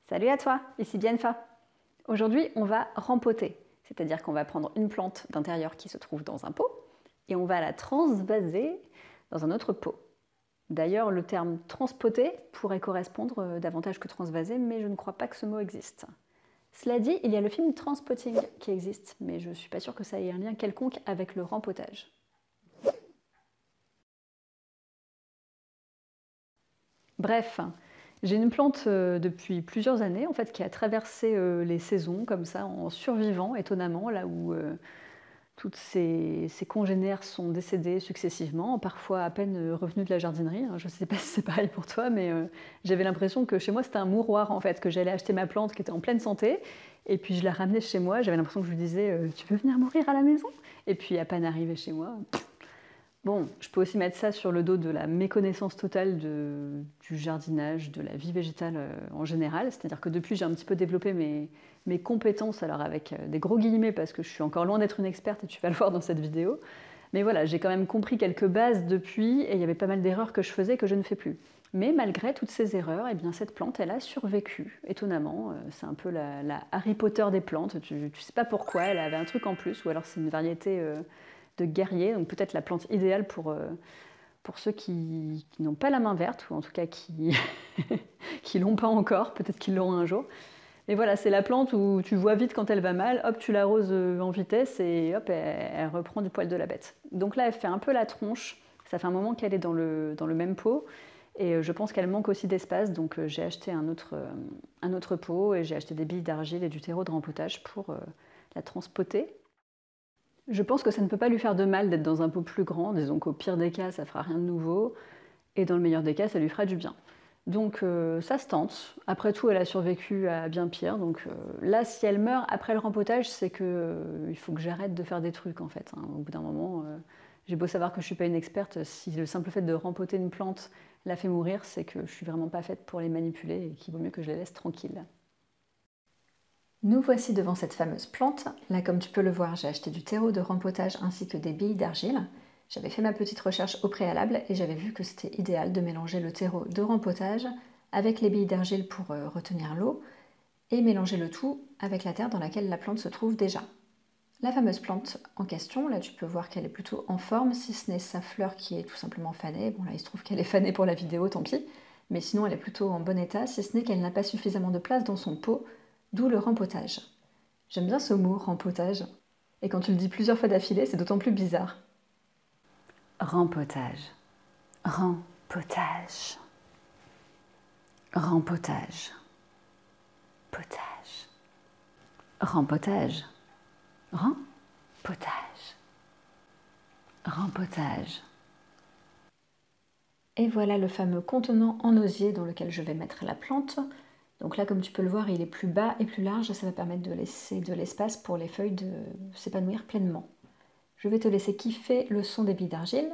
Salut à toi, ici Bienfa. Aujourd'hui, on va rempoter, c'est-à-dire qu'on va prendre une plante d'intérieur qui se trouve dans un pot et on va la transvaser dans un autre pot. D'ailleurs, le terme transpoter pourrait correspondre davantage que transvaser, mais je ne crois pas que ce mot existe. Cela dit, il y a le film Transpotting qui existe, mais je ne suis pas sûre que ça ait un lien quelconque avec le rempotage. Bref, j'ai une plante depuis plusieurs années en fait, qui a traversé les saisons comme ça en survivant étonnamment, là où toutes ses congénères sont décédées successivement, parfois à peine revenues de la jardinerie. Je ne sais pas si c'est pareil pour toi, mais j'avais l'impression que chez moi c'était un mouroir en fait, que j'allais acheter ma plante qui était en pleine santé, et puis je la ramenais chez moi, j'avais l'impression que je lui disais tu veux venir mourir à la maison? Et puis à peine arrivée chez moi, bon, je peux aussi mettre ça sur le dos de la méconnaissance totale du jardinage, de la vie végétale en général. C'est-à-dire que depuis, j'ai un petit peu développé mes compétences, alors avec des gros guillemets, parce que je suis encore loin d'être une experte et tu vas le voir dans cette vidéo. Mais voilà, j'ai quand même compris quelques bases depuis et il y avait pas mal d'erreurs que je faisais que je ne fais plus. Mais malgré toutes ces erreurs, eh bien, cette plante, elle a survécu, étonnamment. C'est un peu la Harry Potter des plantes. Tu ne sais pas pourquoi, elle avait un truc en plus, ou alors c'est une variété de guerrier, donc peut-être la plante idéale pour ceux qui n'ont pas la main verte, ou en tout cas qui qui l'ont pas encore, peut-être qu'ils l'auront un jour. Mais voilà, c'est la plante où tu vois vite quand elle va mal, hop, tu l'arroses en vitesse et hop, elle reprend du poil de la bête. Donc là, elle fait un peu la tronche. Ça fait un moment qu'elle est dans le même pot. Et je pense qu'elle manque aussi d'espace, donc j'ai acheté un autre pot et j'ai acheté des billes d'argile et du terreau de rempotage pour la transpoter. Je pense que ça ne peut pas lui faire de mal d'être dans un pot plus grand, disons qu'au pire des cas, ça fera rien de nouveau, et dans le meilleur des cas, ça lui fera du bien. Donc ça se tente. Après tout, elle a survécu à bien pire. Donc là, si elle meurt après le rempotage, c'est que il faut que j'arrête de faire des trucs en fait. Au bout d'un moment, j'ai beau savoir que je suis pas une experte, si le simple fait de rempoter une plante la fait mourir, c'est que je suis vraiment pas faite pour les manipuler et qu'il vaut mieux que je les laisse tranquilles. Nous voici devant cette fameuse plante. Là, comme tu peux le voir, j'ai acheté du terreau de rempotage ainsi que des billes d'argile. J'avais fait ma petite recherche au préalable et j'avais vu que c'était idéal de mélanger le terreau de rempotage avec les billes d'argile pour retenir l'eau et mélanger le tout avec la terre dans laquelle la plante se trouve déjà. La fameuse plante en question, là tu peux voir qu'elle est plutôt en forme, si ce n'est sa fleur qui est tout simplement fanée. Bon là il se trouve qu'elle est fanée pour la vidéo, tant pis. Mais sinon elle est plutôt en bon état, si ce n'est qu'elle n'a pas suffisamment de place dans son pot, d'où le rempotage. J'aime bien ce mot, rempotage. Et quand tu le dis plusieurs fois d'affilée, c'est d'autant plus bizarre. Rempotage. Rempotage. Rempotage. Potage. Rempotage. Rempotage. Rempotage. Et voilà le fameux contenant en osier dans lequel je vais mettre la plante. Donc là, comme tu peux le voir, il est plus bas et plus large, ça va permettre de laisser de l'espace pour les feuilles de s'épanouir pleinement. Je vais te laisser kiffer le son des billes d'argile.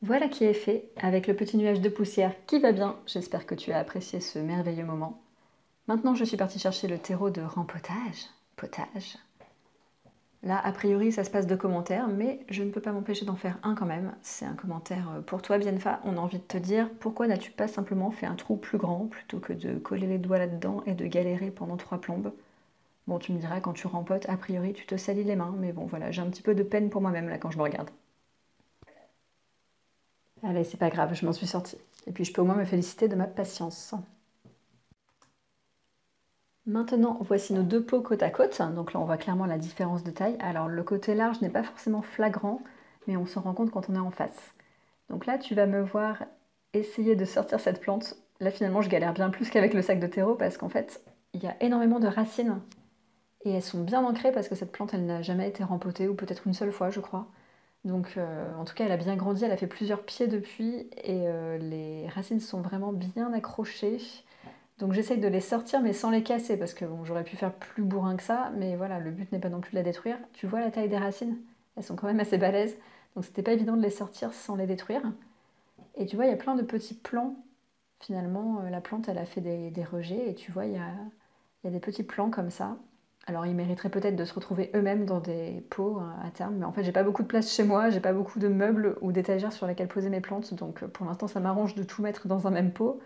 Voilà qui est fait, avec le petit nuage de poussière qui va bien. J'espère que tu as apprécié ce merveilleux moment. Maintenant, je suis partie chercher le terreau de rempotage. Potage. Là, a priori, ça se passe de commentaires, mais je ne peux pas m'empêcher d'en faire un quand même. C'est un commentaire pour toi, Bienfa. On a envie de te dire, pourquoi n'as-tu pas simplement fait un trou plus grand plutôt que de coller les doigts là-dedans et de galérer pendant 3 plombes? Bon, tu me diras, quand tu rempotes, a priori, tu te salis les mains, mais bon, voilà, j'ai un petit peu de peine pour moi-même là quand je me regarde. Allez, c'est pas grave, je m'en suis sortie. Et puis, je peux au moins me féliciter de ma patience. Maintenant, voici nos deux pots côte à côte. Donc là, on voit clairement la différence de taille. Alors, le côté large n'est pas forcément flagrant, mais on s'en rend compte quand on est en face. Donc là, tu vas me voir essayer de sortir cette plante. Là, finalement, je galère bien plus qu'avec le sac de terreau parce qu'en fait, il y a énormément de racines. Et elles sont bien ancrées parce que cette plante, elle n'a jamais été rempotée, ou peut-être une seule fois, je crois. Donc, en tout cas, elle a bien grandi, elle a fait plusieurs pieds depuis, et les racines sont vraiment bien accrochées. Donc j'essaye de les sortir mais sans les casser parce que bon, j'aurais pu faire plus bourrin que ça, mais voilà, le but n'est pas non plus de la détruire. Tu vois la taille des racines? Elles sont quand même assez balèzes, donc c'était pas évident de les sortir sans les détruire. Et tu vois, il y a plein de petits plants. Finalement, la plante, elle a fait des rejets et tu vois, il y a des petits plants comme ça. Alors ils mériteraient peut-être de se retrouver eux-mêmes dans des pots à terme, mais en fait j'ai pas beaucoup de place chez moi, j'ai pas beaucoup de meubles ou d'étagères sur lesquelles poser mes plantes, donc pour l'instant ça m'arrange de tout mettre dans un même pot,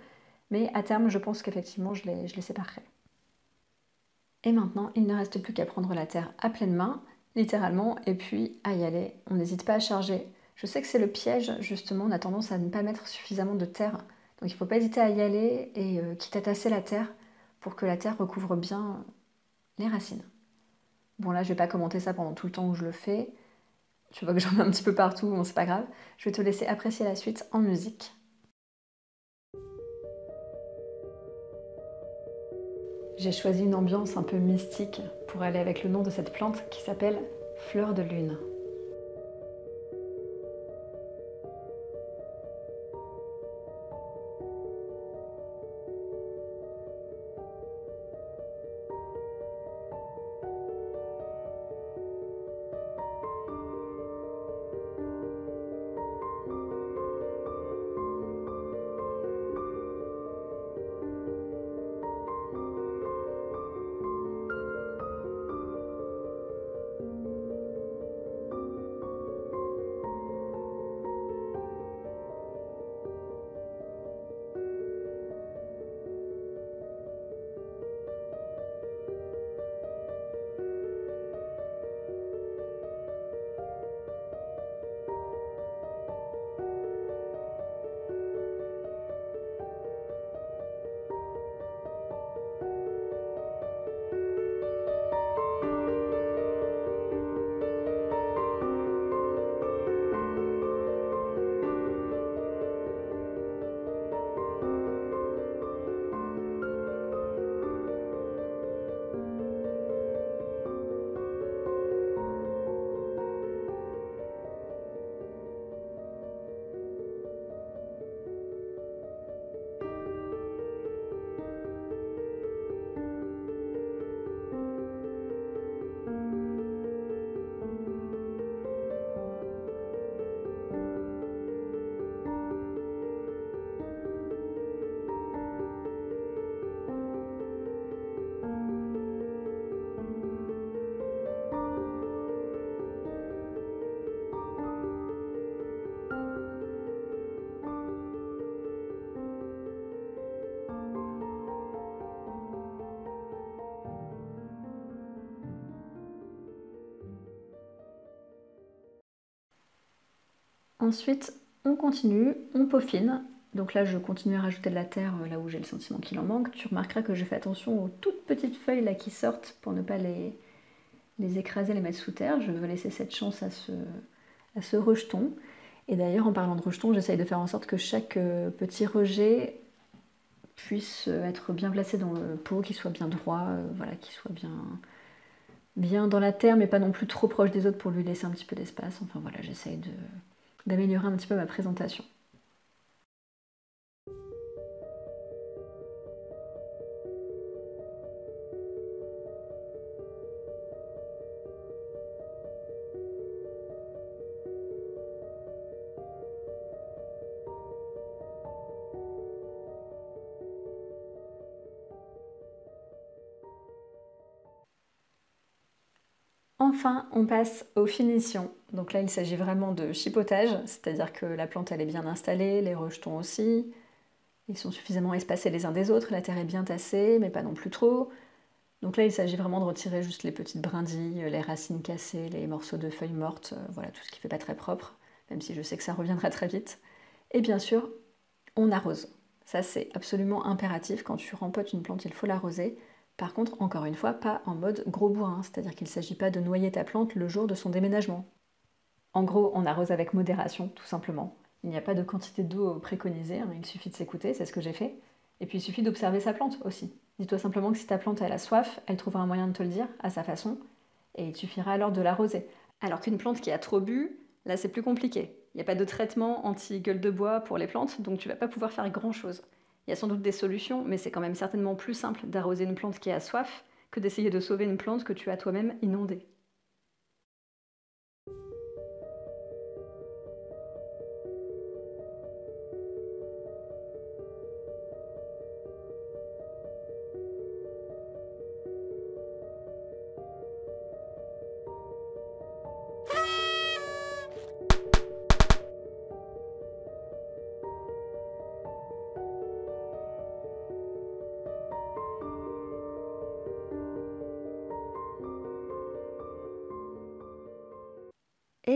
mais à terme je pense qu'effectivement je les séparerai. Et maintenant il ne reste plus qu'à prendre la terre à pleine main, littéralement, et puis à y aller. On n'hésite pas à charger. Je sais que c'est le piège, justement, on a tendance à ne pas mettre suffisamment de terre, donc il ne faut pas hésiter à y aller et quitte à tasser la terre pour que la terre recouvre bien les racines. Bon là je vais pas commenter ça pendant tout le temps où je le fais. Tu vois que j'en mets un petit peu partout, bon c'est pas grave. Je vais te laisser apprécier la suite en musique. J'ai choisi une ambiance un peu mystique pour aller avec le nom de cette plante qui s'appelle Fleur de lune. Ensuite, on continue, on peaufine. Donc là, je continue à rajouter de la terre là où j'ai le sentiment qu'il en manque. Tu remarqueras que je fais attention aux toutes petites feuilles là qui sortent pour ne pas les écraser, les mettre sous terre. Je veux laisser cette chance à ce rejeton. Et d'ailleurs, en parlant de rejeton, j'essaye de faire en sorte que chaque petit rejet puisse être bien placé dans le pot, qu'il soit bien droit, voilà, qu'il soit bien dans la terre, mais pas non plus trop proche des autres pour lui laisser un petit peu d'espace. Enfin voilà, j'essaye d'améliorer un petit peu ma présentation. Enfin, on passe aux finitions. Donc là, il s'agit vraiment de chipotage, c'est-à-dire que la plante elle est bien installée, les rejetons aussi, ils sont suffisamment espacés les uns des autres, la terre est bien tassée, mais pas non plus trop. Donc là, il s'agit vraiment de retirer juste les petites brindilles, les racines cassées, les morceaux de feuilles mortes, voilà, tout ce qui fait pas très propre, même si je sais que ça reviendra très vite. Et bien sûr, on arrose. Ça, c'est absolument impératif. Quand tu rempotes une plante, il faut l'arroser. Par contre, encore une fois, pas en mode gros bourrin, c'est-à-dire qu'il ne s'agit pas de noyer ta plante le jour de son déménagement. En gros, on arrose avec modération, tout simplement. Il n'y a pas de quantité d'eau préconisée, hein, il suffit de s'écouter, c'est ce que j'ai fait. Et puis il suffit d'observer sa plante aussi. Dis-toi simplement que si ta plante elle a soif, elle trouvera un moyen de te le dire à sa façon, et il suffira alors de l'arroser. Alors qu'une plante qui a trop bu, là c'est plus compliqué. Il n'y a pas de traitement anti-gueule de bois pour les plantes, donc tu vas pas pouvoir faire grand-chose. Il y a sans doute des solutions, mais c'est quand même certainement plus simple d'arroser une plante qui a soif que d'essayer de sauver une plante que tu as toi-même inondée.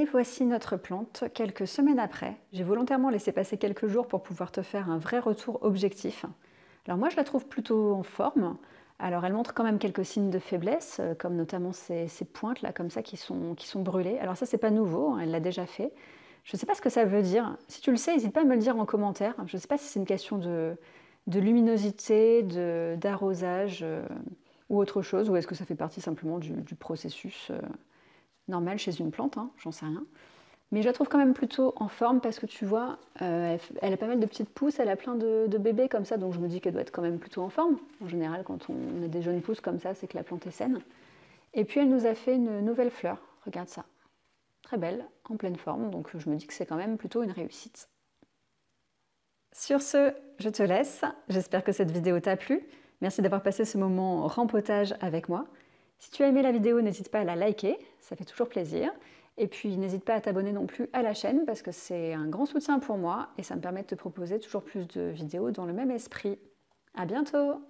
Et voici notre plante quelques semaines après. J'ai volontairement laissé passer quelques jours pour pouvoir te faire un vrai retour objectif. Alors moi je la trouve plutôt en forme. Alors elle montre quand même quelques signes de faiblesse, comme notamment ces pointes là comme ça qui sont brûlées. Alors ça c'est pas nouveau, hein, elle l'a déjà fait. Je ne sais pas ce que ça veut dire. Si tu le sais, n'hésite pas à me le dire en commentaire. Je ne sais pas si c'est une question de luminosité, d'arrosage ou autre chose, ou est-ce que ça fait partie simplement du processus normal chez une plante, hein, j'en sais rien. Mais je la trouve quand même plutôt en forme parce que tu vois, elle a pas mal de petites pousses, elle a plein de bébés comme ça, donc je me dis qu'elle doit être quand même plutôt en forme. En général, quand on a des jeunes pousses comme ça, c'est que la plante est saine. Et puis elle nous a fait une nouvelle fleur, regarde ça. Très belle, en pleine forme, donc je me dis que c'est quand même plutôt une réussite. Sur ce, je te laisse. J'espère que cette vidéo t'a plu. Merci d'avoir passé ce moment rempotage avec moi. Si tu as aimé la vidéo, n'hésite pas à la liker, ça fait toujours plaisir. Et puis n'hésite pas à t'abonner non plus à la chaîne parce que c'est un grand soutien pour moi et ça me permet de te proposer toujours plus de vidéos dans le même esprit. À bientôt!